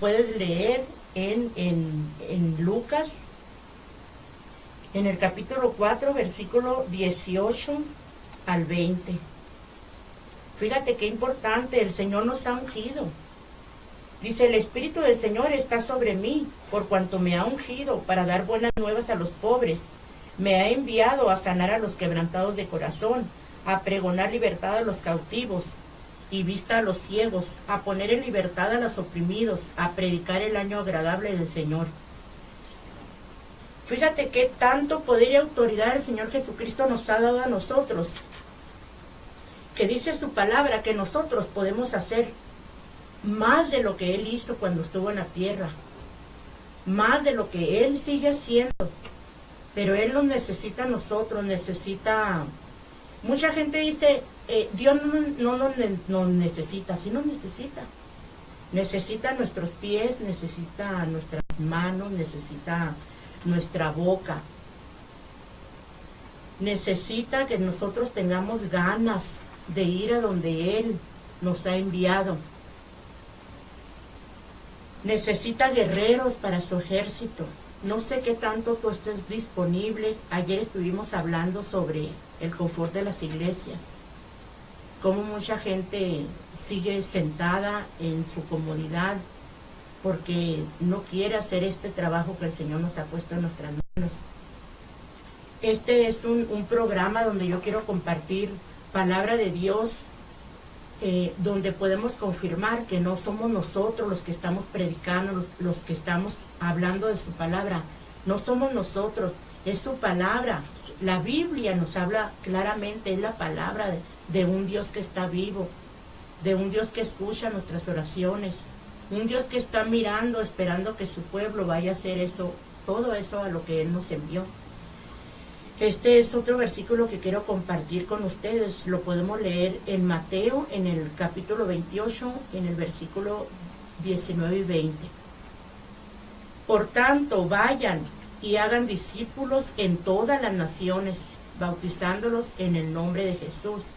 puedes leer en Lucas, en el capítulo 4, versículo 18 al 20. Fíjate qué importante, el Señor nos ha ungido. Dice, el Espíritu del Señor está sobre mí, por cuanto me ha ungido para dar buenas nuevas a los pobres. Me ha enviado a sanar a los quebrantados de corazón, a pregonar libertad a los cautivos y vista a los ciegos, a poner en libertad a los oprimidos, a predicar el año agradable del Señor. Fíjate qué tanto poder y autoridad el Señor Jesucristo nos ha dado a nosotros, que dice su palabra que nosotros podemos hacer más de lo que Él hizo cuando estuvo en la tierra, más de lo que Él sigue haciendo, pero Él nos necesita a nosotros, necesita. Mucha gente dice, Dios no nos necesita, sí nos necesita. Necesita nuestros pies, necesita nuestras manos, necesita nuestra boca. Necesita que nosotros tengamos ganas de ir a donde Él nos ha enviado. Necesita guerreros para su ejército. No sé qué tanto tú estés disponible. Ayer estuvimos hablando sobre el confort de las iglesias. Cómo mucha gente sigue sentada en su comodidad porque no quiere hacer este trabajo que el Señor nos ha puesto en nuestras manos. Este es un programa donde yo quiero compartir palabra de Dios, donde podemos confirmar que no somos nosotros los que estamos predicando, los que estamos hablando de su palabra. No somos nosotros, es su palabra. La Biblia nos habla claramente, es la palabra de un Dios que está vivo, de un Dios que escucha nuestras oraciones, un Dios que está mirando, esperando que su pueblo vaya a hacer eso, todo eso a lo que Él nos envió. Este es otro versículo que quiero compartir con ustedes. Lo podemos leer en Mateo, en el capítulo 28, en el versículo 19 y 20. Por tanto, vayan y hagan discípulos en todas las naciones, bautizándolos en el nombre de Jesús,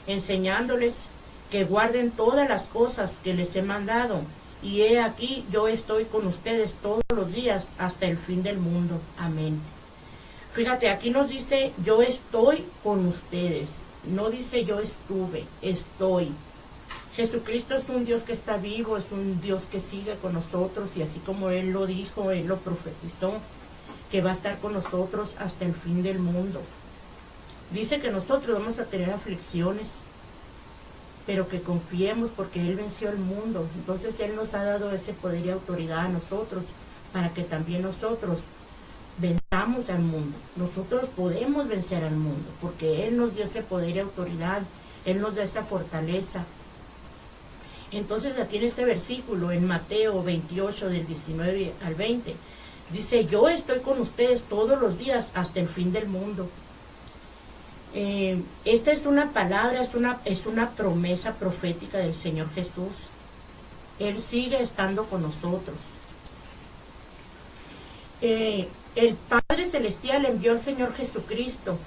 enseñándoles que guarden todas las cosas que les he mandado. Y he aquí, yo estoy con ustedes todos los días hasta el fin del mundo. Amén. Fíjate, aquí nos dice, yo estoy con ustedes. No dice yo estuve, estoy. Jesucristo es un Dios que está vivo, es un Dios que sigue con nosotros, y así como Él lo dijo, Él lo profetizó, que va a estar con nosotros hasta el fin del mundo. Dice que nosotros vamos a tener aflicciones, pero que confiemos porque Él venció el mundo. Entonces Él nos ha dado ese poder y autoridad a nosotros, para que también nosotros venzamos al mundo. Nosotros podemos vencer al mundo, porque Él nos dio ese poder y autoridad, Él nos da esa fortaleza. Entonces aquí en este versículo, en Mateo 28, del 19 al 20, dice, yo estoy con ustedes todos los días hasta el fin del mundo. Esta es una palabra, es una promesa profética del Señor Jesús. Él sigue estando con nosotros. El Padre Celestial envió al Señor Jesucristo,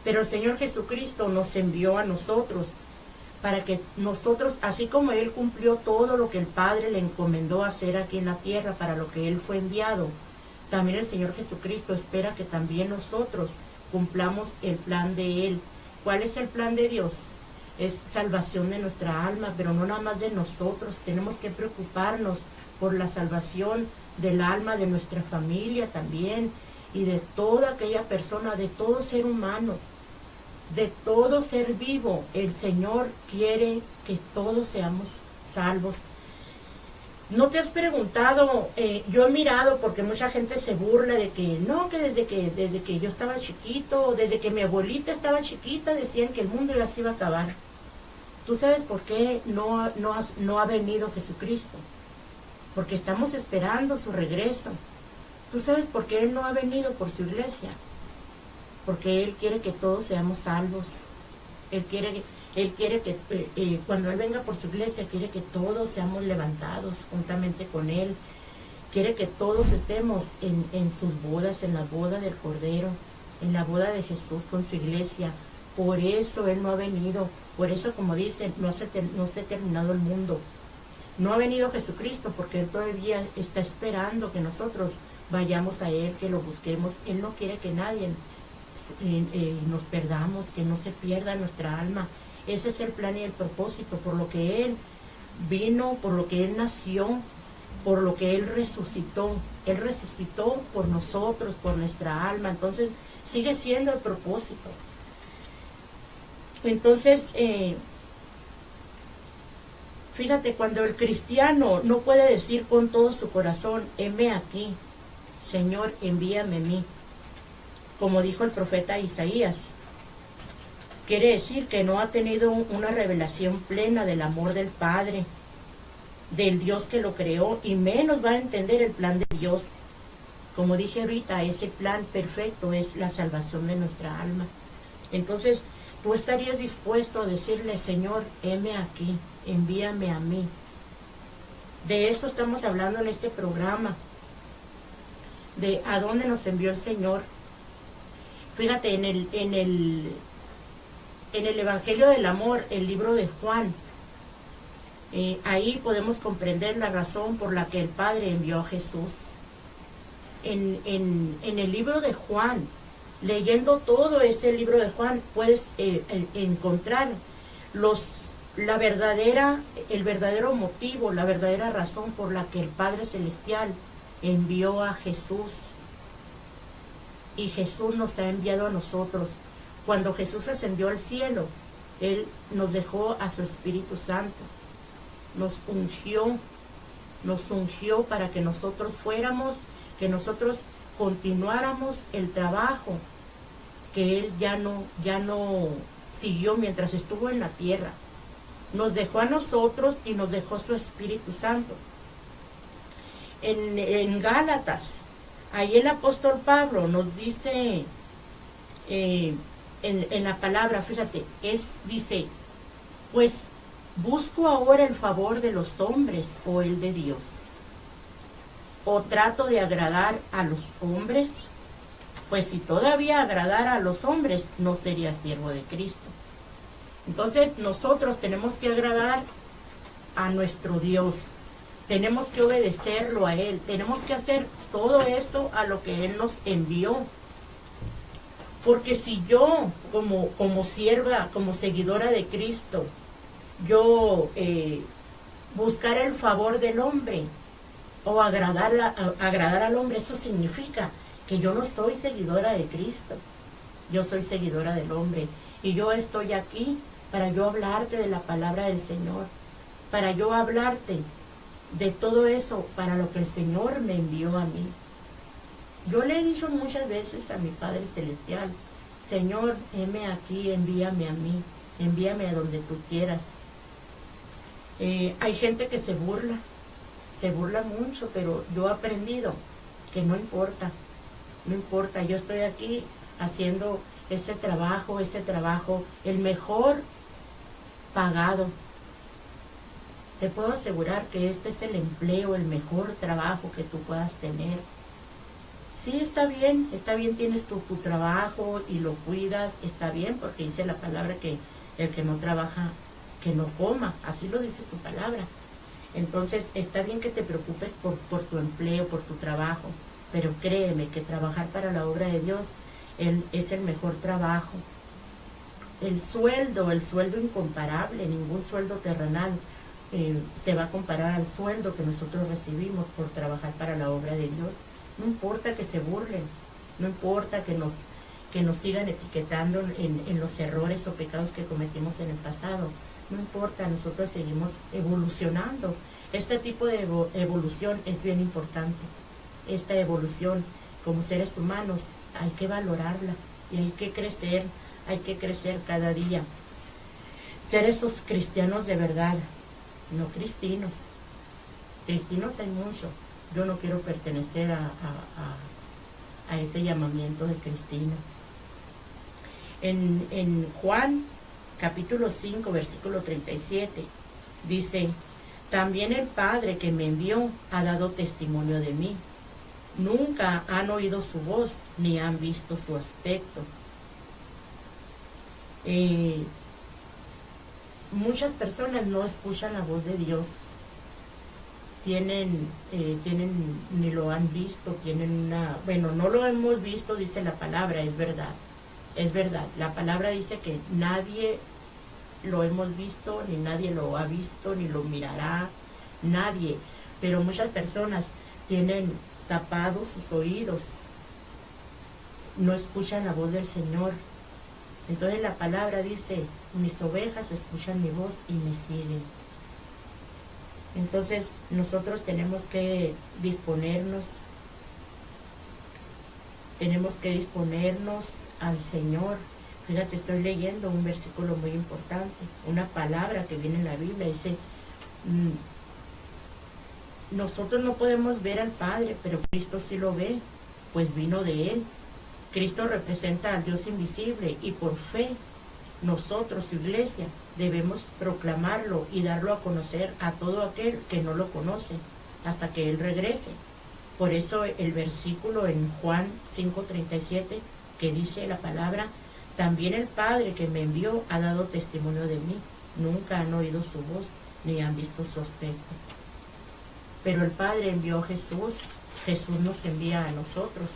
pero el Señor Jesucristo nos envió a nosotros para que nosotros, así como Él cumplió todo lo que el Padre le encomendó hacer aquí en la tierra, para lo que Él fue enviado, también el Señor Jesucristo espera que también nosotros cumplamos el plan de Él. ¿Cuál es el plan de Dios? Es salvación de nuestra alma, pero no nada más de nosotros. Tenemos que preocuparnos por la salvación del alma de nuestra familia también, y de toda aquella persona, de todo ser humano, de todo ser vivo. El Señor quiere que todos seamos salvos. ¿No te has preguntado? Yo he mirado, porque mucha gente se burla de que no, que desde que yo estaba chiquito, desde que mi abuelita estaba chiquita, decían que el mundo ya se iba a acabar. ¿Tú sabes por qué no ha venido Jesucristo? Porque estamos esperando su regreso. ¿Tú sabes por qué Él no ha venido por su iglesia? Porque Él quiere que todos seamos salvos. Él quiere que cuando Él venga por su iglesia, quiere que todos seamos levantados juntamente con Él. Quiere que todos estemos en sus bodas, en la boda del Cordero, en la boda de Jesús con su iglesia. Por eso Él no ha venido. Por eso, como dicen, no se ha terminado el mundo. No ha venido Jesucristo porque Él todavía está esperando que nosotros vayamos a Él, que lo busquemos. Él no quiere que nadie nos perdamos, que no se pierda nuestra alma. Ese es el plan y el propósito, por lo que Él vino, por lo que Él nació, por lo que Él resucitó. Él resucitó por nosotros, por nuestra alma. Entonces sigue siendo el propósito. Entonces, fíjate, cuando el cristiano no puede decir con todo su corazón, heme aquí, Señor, envíame a mí, como dijo el profeta Isaías, quiere decir que no ha tenido una revelación plena del amor del Padre, del Dios que lo creó, y menos va a entender el plan de Dios. Como dije ahorita, ese plan perfecto es la salvación de nuestra alma. Entonces, tú estarías dispuesto a decirle, Señor, heme aquí, envíame a mí. De eso estamos hablando en este programa, de a dónde nos envió el Señor. Fíjate, en el Evangelio del Amor, el libro de Juan, ahí podemos comprender la razón por la que el Padre envió a Jesús. En el libro de Juan, leyendo todo ese libro de Juan, puedes encontrar el verdadero motivo, la verdadera razón por la que el Padre Celestial envió a Jesús. Y Jesús nos ha enviado a nosotros. Cuando Jesús ascendió al cielo, Él nos dejó a su Espíritu Santo. Nos ungió para que nosotros que nosotros continuáramos el trabajo que Él ya no siguió mientras estuvo en la tierra. Nos dejó a nosotros y nos dejó su Espíritu Santo. En Gálatas, ahí el apóstol Pablo nos dice, en la palabra, fíjate, dice, pues ¿busco ahora el favor de los hombres o el de Dios? ¿O trato de agradar a los hombres? Pues si todavía agradara a los hombres, no sería siervo de Cristo. Entonces nosotros tenemos que agradar a nuestro Dios. Tenemos que obedecerlo a Él. Tenemos que hacer todo eso a lo que Él nos envió. Porque si yo, como sierva, como seguidora de Cristo, yo buscar el favor del hombre o agradar al hombre, eso significa que yo no soy seguidora de Cristo. Yo soy seguidora del hombre. Y yo estoy aquí para yo hablarte de la palabra del Señor, para yo hablarte de todo eso, para lo que el Señor me envió a mí. Yo le he dicho muchas veces a mi Padre Celestial, Señor, heme aquí, envíame a mí, envíame a donde tú quieras. Hay gente que se burla mucho, pero yo he aprendido que no importa, yo estoy aquí haciendo ese trabajo, el mejor pagado. Te puedo asegurar que este es el empleo, el mejor trabajo que tú puedas tener. Sí, está bien, tienes tu trabajo y lo cuidas, está bien, porque dice la palabra que el que no trabaja, que no coma, así lo dice su palabra. Entonces, está bien que te preocupes por tu empleo, por tu trabajo, pero créeme que trabajar para la obra de Dios es el mejor trabajo. El sueldo incomparable, ningún sueldo terrenal se va a comparar al sueldo que nosotros recibimos por trabajar para la obra de Dios. No importa que se burlen, no importa que nos sigan etiquetando en los errores o pecados que cometimos en el pasado. No importa, nosotros seguimos evolucionando. Este tipo de evolución es bien importante. Esta evolución como seres humanos hay que valorarla y hay que crecer cada día. Ser esos cristianos de verdad, no cristinos. Cristinos hay mucho. Yo no quiero pertenecer a ese llamamiento de cristino. En Juan capítulo 5, versículo 37, dice, también el Padre que me envió ha dado testimonio de mí. Nunca han oído su voz, ni han visto su aspecto. Muchas personas no escuchan la voz de Dios. ni lo han visto, tienen una, bueno, no lo hemos visto, dice la palabra, es verdad, la palabra dice que nadie lo hemos visto, ni nadie lo ha visto, ni lo mirará, nadie, pero muchas personas tienen tapados sus oídos, no escuchan la voz del Señor. Entonces la palabra dice, mis ovejas escuchan mi voz y me siguen. Entonces nosotros tenemos que disponernos al Señor. Fíjate, estoy leyendo un versículo muy importante, una palabra que viene en la Biblia, dice, nosotros no podemos ver al Padre, pero Cristo sí lo ve, pues vino de Él. Cristo representa al Dios invisible y por fe nosotros, iglesia, debemos proclamarlo y darlo a conocer a todo aquel que no lo conoce hasta que Él regrese. Por eso el versículo en Juan 5:37 que dice la palabra, también el Padre que me envió ha dado testimonio de mí. Nunca han oído su voz ni han visto su aspecto. Pero el Padre envió a Jesús, Jesús nos envía a nosotros.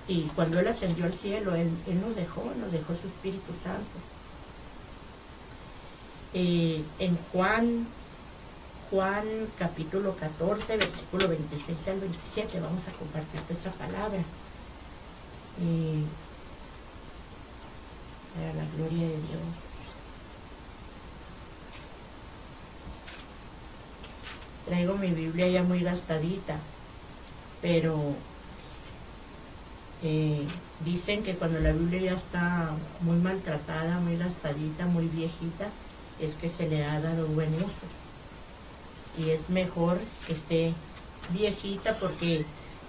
Y cuando Él ascendió al cielo, Él nos dejó su Espíritu Santo. En Juan capítulo 14, versículo 26 al 27, vamos a compartirte esa palabra. Para la gloria de Dios. Traigo mi Biblia ya muy gastadita, pero dicen que cuando la Biblia ya está muy maltratada, muy gastadita, muy viejita, es que se le ha dado buen uso. Y es mejor que esté viejita, porque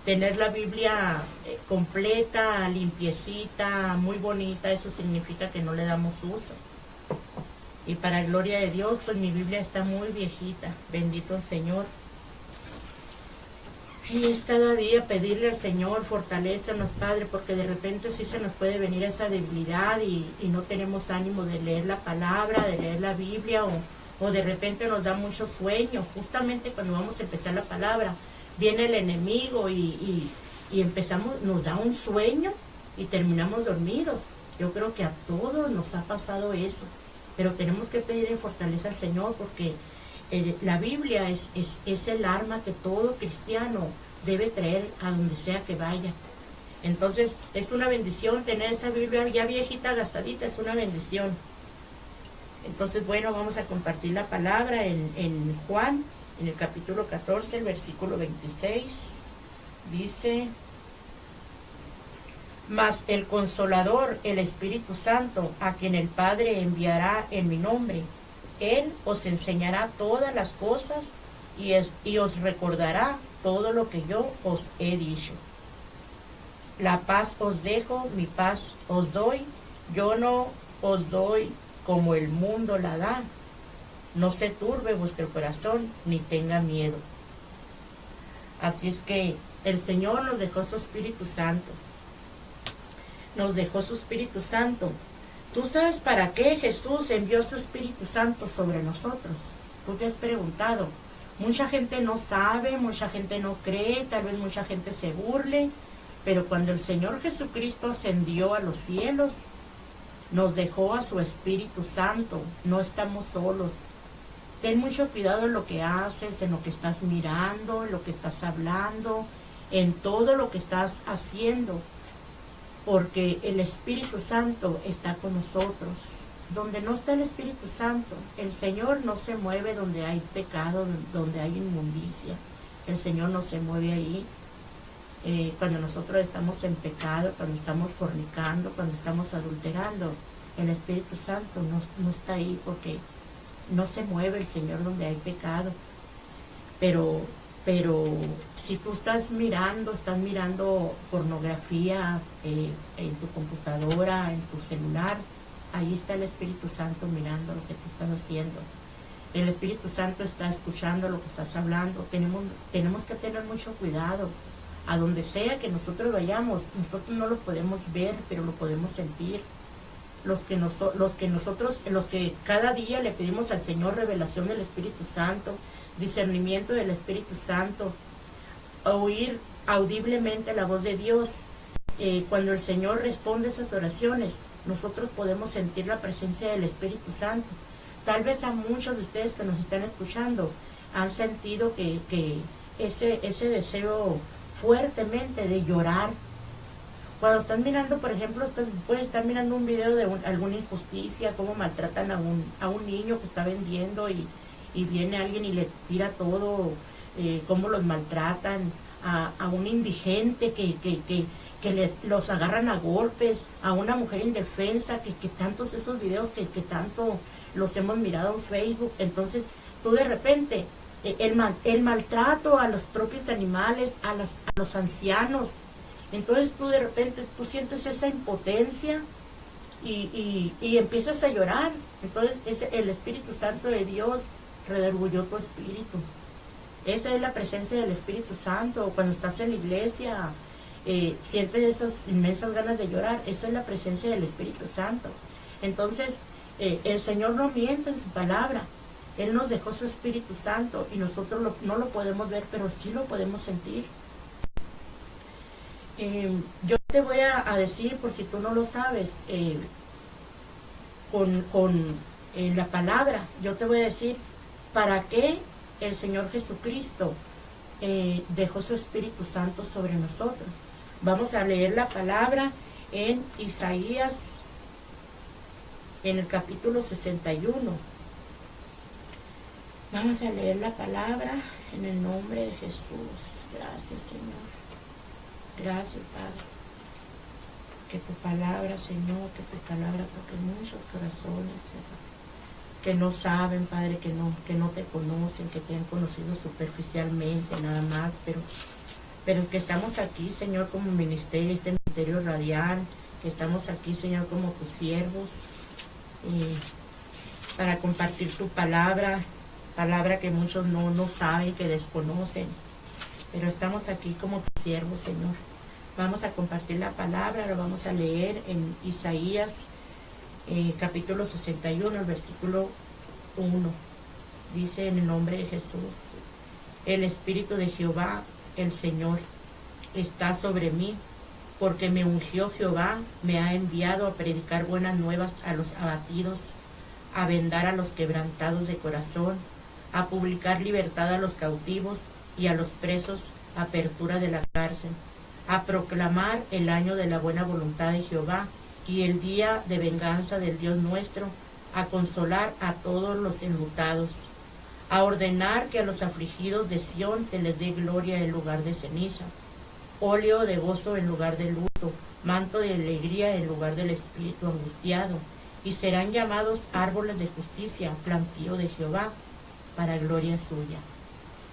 tener la Biblia completa, limpiecita, muy bonita, eso significa que no le damos uso. Y para gloria de Dios, pues mi Biblia está muy viejita, bendito el Señor. Y es cada día pedirle al Señor, fortalécenos, Padre, porque de repente sí se nos puede venir esa debilidad y no tenemos ánimo de leer la palabra, de leer la Biblia, o de repente nos da mucho sueño. Justamente cuando vamos a empezar la palabra, viene el enemigo y empezamos, nos da un sueño y terminamos dormidos. Yo creo que a todos nos ha pasado eso, pero tenemos que pedirle fortaleza al Señor, porque la Biblia es el arma que todo cristiano debe traer a donde sea que vaya. Entonces es una bendición tener esa Biblia ya viejita, gastadita, es una bendición. Entonces, bueno, vamos a compartir la palabra en Juan, en el capítulo 14, el versículo 26. Dice, mas el Consolador, el Espíritu Santo, a quien el Padre enviará en mi nombre, Él os enseñará todas las cosas y os recordará todo lo que yo os he dicho. La paz os dejo, mi paz os doy, yo no os doy como el mundo la da. No se turbe vuestro corazón, ni tenga miedo. Así es que el Señor nos dejó su Espíritu Santo. Nos dejó su Espíritu Santo. ¿Tú sabes para qué Jesús envió su Espíritu Santo sobre nosotros? ¿Tú te has preguntado? Mucha gente no sabe, mucha gente no cree, tal vez mucha gente se burle, pero cuando el Señor Jesucristo ascendió a los cielos, nos dejó a su Espíritu Santo. No estamos solos. Ten mucho cuidado en lo que haces, en lo que estás mirando, en lo que estás hablando, en todo lo que estás haciendo, porque el Espíritu Santo está con nosotros. Donde no está el Espíritu Santo, el Señor no se mueve donde hay pecado, donde hay inmundicia. El Señor no se mueve ahí. Cuando nosotros estamos en pecado, cuando estamos fornicando, cuando estamos adulterando, el Espíritu Santo no está ahí, porque no se mueve el Señor donde hay pecado. Pero si tú estás mirando pornografía en tu computadora, en tu celular, ahí está el Espíritu Santo mirando lo que tú estás haciendo. El Espíritu Santo está escuchando lo que estás hablando. Tenemos que tener mucho cuidado. A donde sea que nosotros vayamos, nosotros no lo podemos ver, pero lo podemos sentir. los que cada día le pedimos al Señor revelación del Espíritu Santo, discernimiento del Espíritu Santo, oír audiblemente la voz de Dios. Cuando el Señor responde esas oraciones, nosotros podemos sentir la presencia del Espíritu Santo. Tal vez a muchos de ustedes que nos están escuchando han sentido que ese deseo fuertemente de llorar. Cuando están mirando, por ejemplo, pueden estar mirando un video de alguna injusticia, cómo maltratan a un niño que está vendiendo y viene alguien y le tira todo, cómo los maltratan, a un indigente que los agarran a golpes, a una mujer indefensa, que tantos esos videos que tanto los hemos mirado en Facebook. Entonces tú de repente, el maltrato a los propios animales, a los ancianos, entonces tú de repente tú sientes esa impotencia y empiezas a llorar. Entonces el Espíritu Santo de Dios redarguyó tu espíritu. Esa es la presencia del Espíritu Santo. Cuando estás en la iglesia, sientes esas inmensas ganas de llorar. Esa es la presencia del Espíritu Santo. Entonces, el Señor no miente en su palabra. Él nos dejó su Espíritu Santo y nosotros no lo podemos ver, pero sí lo podemos sentir. Yo te voy a decir, por si tú no lo sabes, con la palabra, yo te voy a decir para qué el Señor Jesucristo dejó su Espíritu Santo sobre nosotros. Vamos a leer la palabra en Isaías, en el capítulo 61. Vamos a leer la palabra en el nombre de Jesús. Gracias, Señor. Gracias, Padre. Que tu palabra, Señor, que tu palabra toque muchos corazones, Señor, que no saben, Padre, que no te conocen, que te han conocido superficialmente nada más, pero que estamos aquí, Señor, como ministerio, este ministerio radial, que estamos aquí, Señor, como tus siervos, para compartir tu palabra que muchos no saben, que desconocen, pero estamos aquí como tus siervos, Señor. Vamos a compartir la palabra, lo vamos a leer en Isaías, capítulo 61, el versículo 1. Dice en el nombre de Jesús: el Espíritu de Jehová, el Señor, está sobre mí, porque me ungió Jehová, me ha enviado a predicar buenas nuevas a los abatidos, a vendar a los quebrantados de corazón, a publicar libertad a los cautivos y a los presos apertura de la cárcel, a proclamar el año de la buena voluntad de Jehová y el día de venganza del Dios nuestro, a consolar a todos los enlutados, a ordenar que a los afligidos de Sión se les dé gloria en lugar de ceniza, óleo de gozo en lugar de luto, manto de alegría en lugar del espíritu angustiado, y serán llamados árboles de justicia, plantío de Jehová, para gloria suya.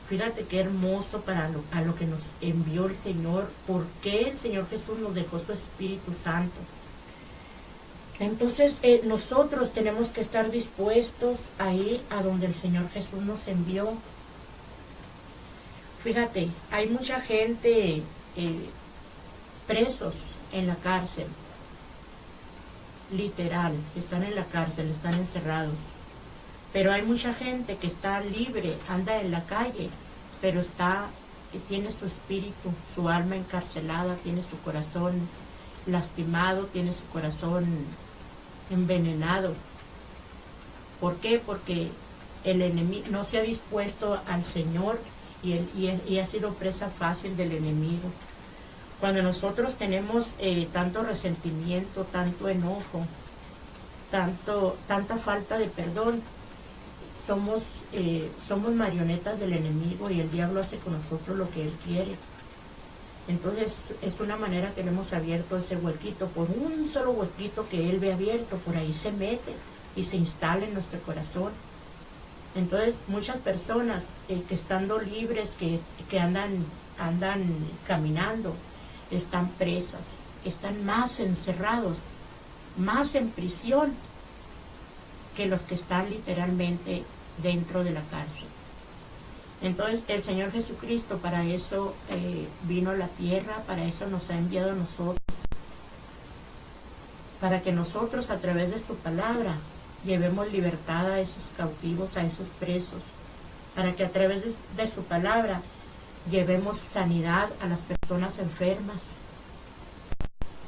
Fíjate qué hermoso a lo que nos envió el Señor, por qué el Señor Jesús nos dejó su Espíritu Santo. Entonces nosotros tenemos que estar dispuestos a ir a donde el Señor Jesús nos envió. Fíjate, hay mucha gente presos en la cárcel, literal, están en la cárcel, están encerrados. Pero hay mucha gente que está libre, anda en la calle, pero tiene su espíritu, su alma encarcelada, tiene su corazón lastimado, tiene su corazón envenenado. ¿Por qué? Porque el enemigo no se ha dispuesto al Señor y ha sido presa fácil del enemigo. Cuando nosotros tenemos tanto resentimiento, tanto enojo, tanta falta de perdón, somos marionetas del enemigo y el diablo hace con nosotros lo que él quiere. Entonces es una manera que le hemos abierto ese huequito, por un solo huequito que él ve abierto, por ahí se mete y se instala en nuestro corazón. Entonces muchas personas que estando libres, que andan caminando, están presas, están más encerrados, más en prisión que los que están literalmente dentro de la cárcel. Entonces el Señor Jesucristo para eso vino a la tierra, para eso nos ha enviado a nosotros, para que nosotros a través de su palabra llevemos libertad a esos cautivos, a esos presos, para que a través de su palabra llevemos sanidad a las personas enfermas,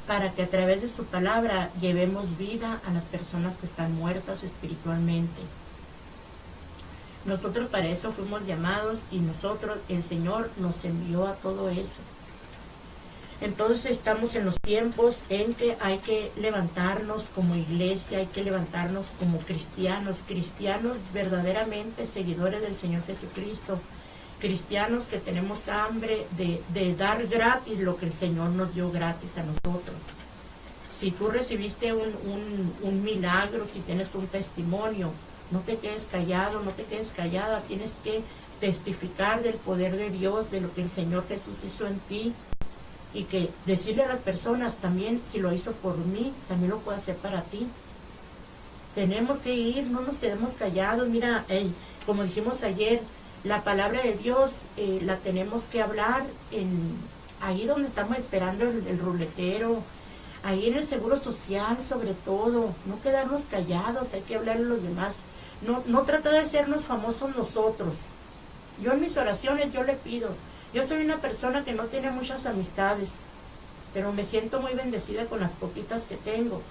para que a través de su palabra llevemos vida a las personas que están muertas espiritualmente. Nosotros para eso fuimos llamados y nosotros, el Señor nos envió a todo eso. Entonces estamos en los tiempos en que hay que levantarnos como iglesia, hay que levantarnos como cristianos, cristianos verdaderamente seguidores del Señor Jesucristo, cristianos que tenemos hambre de dar gratis lo que el Señor nos dio gratis a nosotros. Si tú recibiste un milagro, si tienes un testimonio, no te quedes callado, no te quedes callada, tienes que testificar del poder de Dios, de lo que el Señor Jesús hizo en ti. Y que decirle a las personas también, si lo hizo por mí, también lo puede hacer para ti. Tenemos que ir, no nos quedemos callados. Mira, como dijimos ayer, la palabra de Dios la tenemos que hablar ahí donde estamos esperando el ruletero, ahí en el seguro social sobre todo. No quedarnos callados, hay que hablarle a los demás. No tratar de hacernos famosos nosotros. Yo en mis oraciones yo le pido. Yo soy una persona que no tiene muchas amistades, pero me siento muy bendecida con las poquitas que tengo.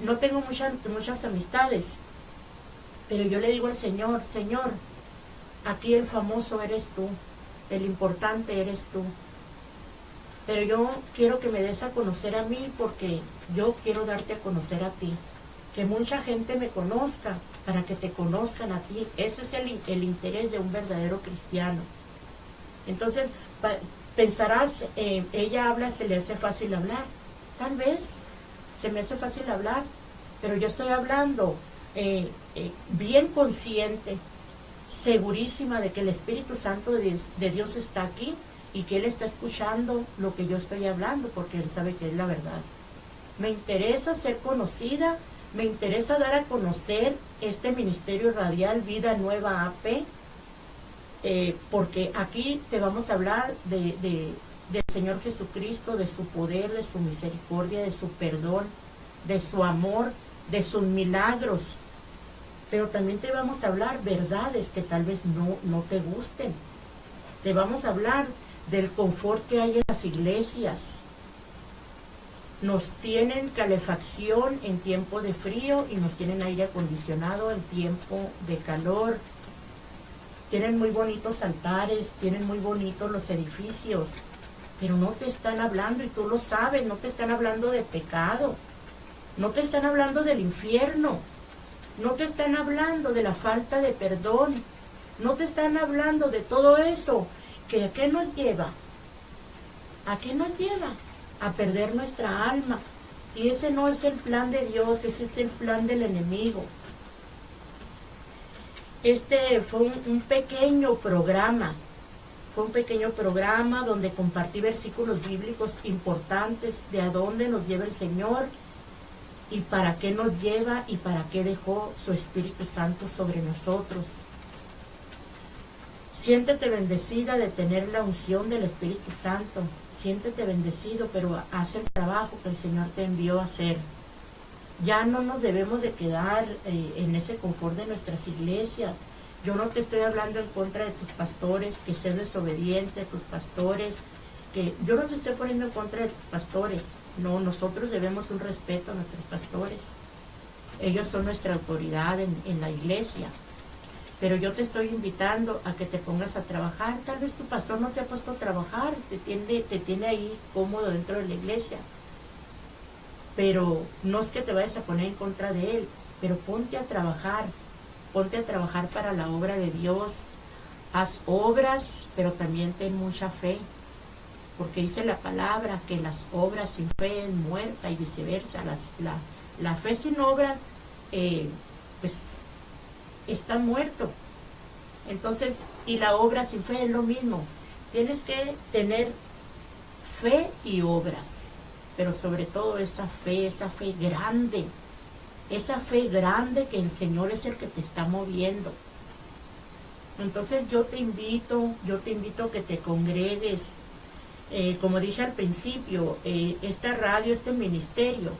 No tengo muchas amistades, pero yo le digo al Señor, Señor, aquí el famoso eres tú, el importante eres tú. Pero yo quiero que me des a conocer a mí porque yo quiero darte a conocer a ti. Que mucha gente me conozca para que te conozcan a ti. Ese es el interés de un verdadero cristiano. Entonces, pensarás, ella habla, se le hace fácil hablar. Tal vez se me hace fácil hablar, pero yo estoy hablando bien consciente, segurísima de que el Espíritu Santo de Dios está aquí y que Él está escuchando lo que yo estoy hablando, porque Él sabe que es la verdad. Me interesa ser conocida, me interesa dar a conocer este ministerio radial Vida Nueva AP, porque aquí te vamos a hablar del Señor Jesucristo, de su poder, de su misericordia, de su perdón, de su amor, de sus milagros. Pero también te vamos a hablar verdades que tal vez no te gusten. Te vamos a hablar del confort que hay en las iglesias. Nos tienen calefacción en tiempo de frío y nos tienen aire acondicionado en tiempo de calor. Tienen muy bonitos altares, tienen muy bonitos los edificios, pero no te están hablando, y tú lo sabes, no te están hablando de pecado, no te están hablando del infierno, no te están hablando de la falta de perdón, no te están hablando de todo eso, que ¿a qué nos lleva? ¿A qué nos lleva? A perder nuestra alma. Y ese no es el plan de Dios, ese es el plan del enemigo. Este fue un pequeño programa, donde compartí versículos bíblicos importantes de a dónde nos lleva el Señor y para qué nos lleva y para qué dejó su Espíritu Santo sobre nosotros. Siéntete bendecida de tener la unción del Espíritu Santo, siéntete bendecido, pero haz el trabajo que el Señor te envió a hacer. Ya no nos debemos de quedar en ese confort de nuestras iglesias. Yo no te estoy hablando en contra de tus pastores, que seas desobediente a tus pastores, que yo no te estoy poniendo en contra de tus pastores. No, nosotros debemos un respeto a nuestros pastores. Ellos son nuestra autoridad en la iglesia. Pero yo te estoy invitando a que te pongas a trabajar. Tal vez tu pastor no te ha puesto a trabajar, te tiene ahí cómodo dentro de la iglesia. Pero no es que te vayas a poner en contra de él, pero ponte a trabajar para la obra de Dios. Haz obras, pero también ten mucha fe, porque dice la palabra que las obras sin fe es muerta y viceversa. La fe sin obra, pues está muerto. Entonces, y la obra sin fe es lo mismo. Tienes que tener fe y obras, pero sobre todo esa fe grande que el Señor es el que te está moviendo. Entonces yo te invito a que te congregues. Como dije al principio, esta radio, este ministerio,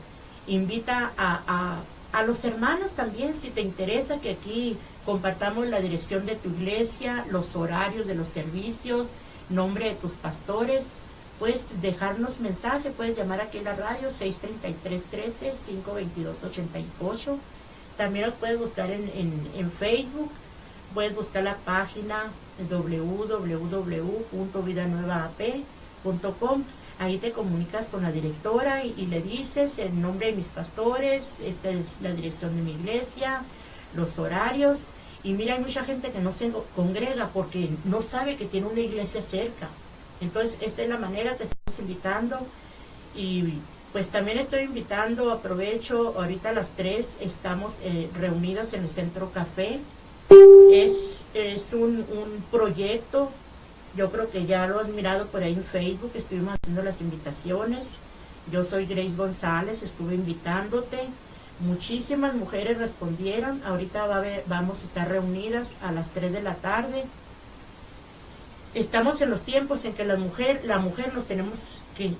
Invita a los hermanos también, si te interesa, que aquí compartamos la dirección de tu iglesia, los horarios de los servicios, nombre de tus pastores. Puedes dejarnos mensaje, puedes llamar aquí a la radio 633-13-522-88. También nos puedes buscar en Facebook, puedes buscar la página www.vidanuevaap.com. Ahí te comunicas con la directora y le dices el nombre de mis pastores, esta es la dirección de mi iglesia, los horarios. Y mira, hay mucha gente que no se congrega porque no sabe que tiene una iglesia cerca. Entonces, esta es la manera que estamos invitando. Y pues también estoy invitando, aprovecho, ahorita a las 3 estamos reunidas en el Centro Café. Es un proyecto, yo creo que ya lo has mirado por ahí en Facebook, estuvimos haciendo las invitaciones. Yo soy Grace González, estuve invitándote. Muchísimas mujeres respondieron. Ahorita vamos a estar reunidas a las 3 de la tarde. Estamos en los tiempos en que la mujer nos tenemos que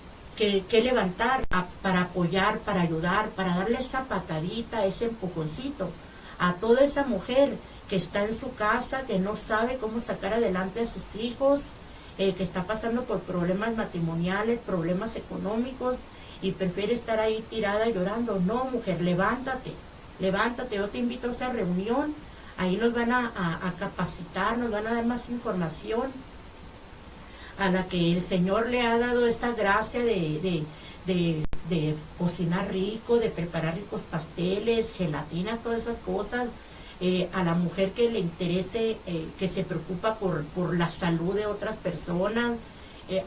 levantar para apoyar, para ayudar, para darle esa patadita, ese empujoncito a toda esa mujer que está en su casa, que no sabe cómo sacar adelante a sus hijos, que está pasando por problemas matrimoniales, problemas económicos y prefiere estar ahí tirada llorando. No, mujer, levántate, yo te invito a esa reunión, ahí nos van a capacitar, nos van a dar más información, a la que el Señor le ha dado esa gracia de cocinar rico, de preparar ricos pasteles, gelatinas, todas esas cosas. A la mujer que le interese, que se preocupa por la salud de otras personas.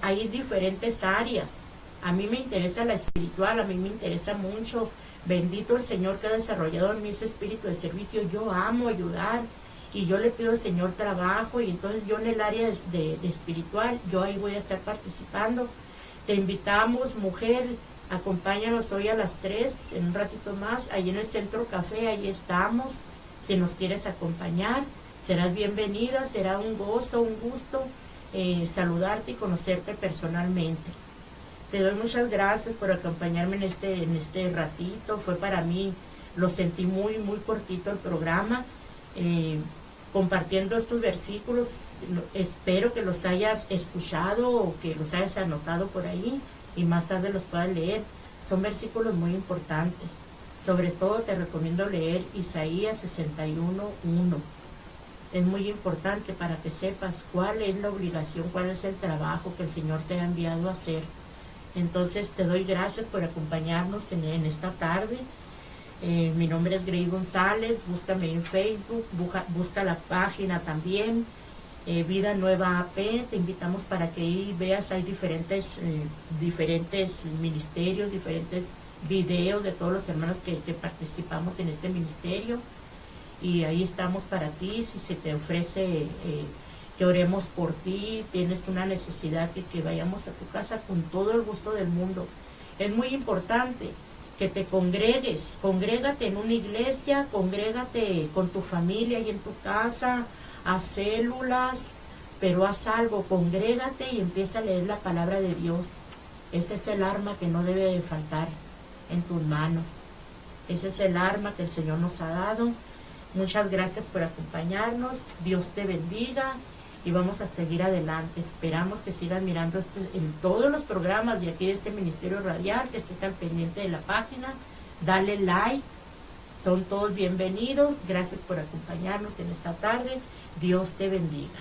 Hay diferentes áreas. A mí me interesa la espiritual, a mí me interesa mucho. Bendito el Señor que ha desarrollado en mí ese espíritu de servicio. Yo amo ayudar y yo le pido al Señor trabajo, y entonces yo en el área de espiritual, yo ahí voy a estar participando. Te invitamos, mujer, acompáñanos hoy a las 3, en un ratito más, ahí en el Centro Café, ahí estamos. Si nos quieres acompañar, serás bienvenida, será un gozo, un gusto saludarte y conocerte personalmente. Te doy muchas gracias por acompañarme en este ratito. Fue para mí, lo sentí muy, muy cortito el programa, compartiendo estos versículos. Espero que los hayas escuchado o que los hayas anotado por ahí y más tarde los puedas leer. Son versículos muy importantes. Sobre todo te recomiendo leer Isaías 61:1. Es muy importante para que sepas cuál es la obligación, cuál es el trabajo que el Señor te ha enviado a hacer. Entonces te doy gracias por acompañarnos en esta tarde. Mi nombre es Grace González, búscame en Facebook, busca la página también, Vida Nueva AP. Te invitamos para que ahí veas, hay diferentes ministerios, diferentes videos de todos los hermanos que participamos en este ministerio, y ahí estamos para ti. Si se te ofrece que oremos por ti, tienes una necesidad que vayamos a tu casa, con todo el gusto del mundo. Es muy importante que te congregues, congrégate en una iglesia, congrégate con tu familia y en tu casa, haz células, pero haz algo, congrégate y empieza a leer la palabra de Dios. Ese es el arma que no debe de faltar en tus manos. Ese es el arma que el Señor nos ha dado. Muchas gracias por acompañarnos. Dios te bendiga y vamos a seguir adelante. Esperamos que sigas mirando en todos los programas de aquí de este Ministerio Radial, que estés al pendiente de la página. Dale like. Son todos bienvenidos. Gracias por acompañarnos en esta tarde. Dios te bendiga.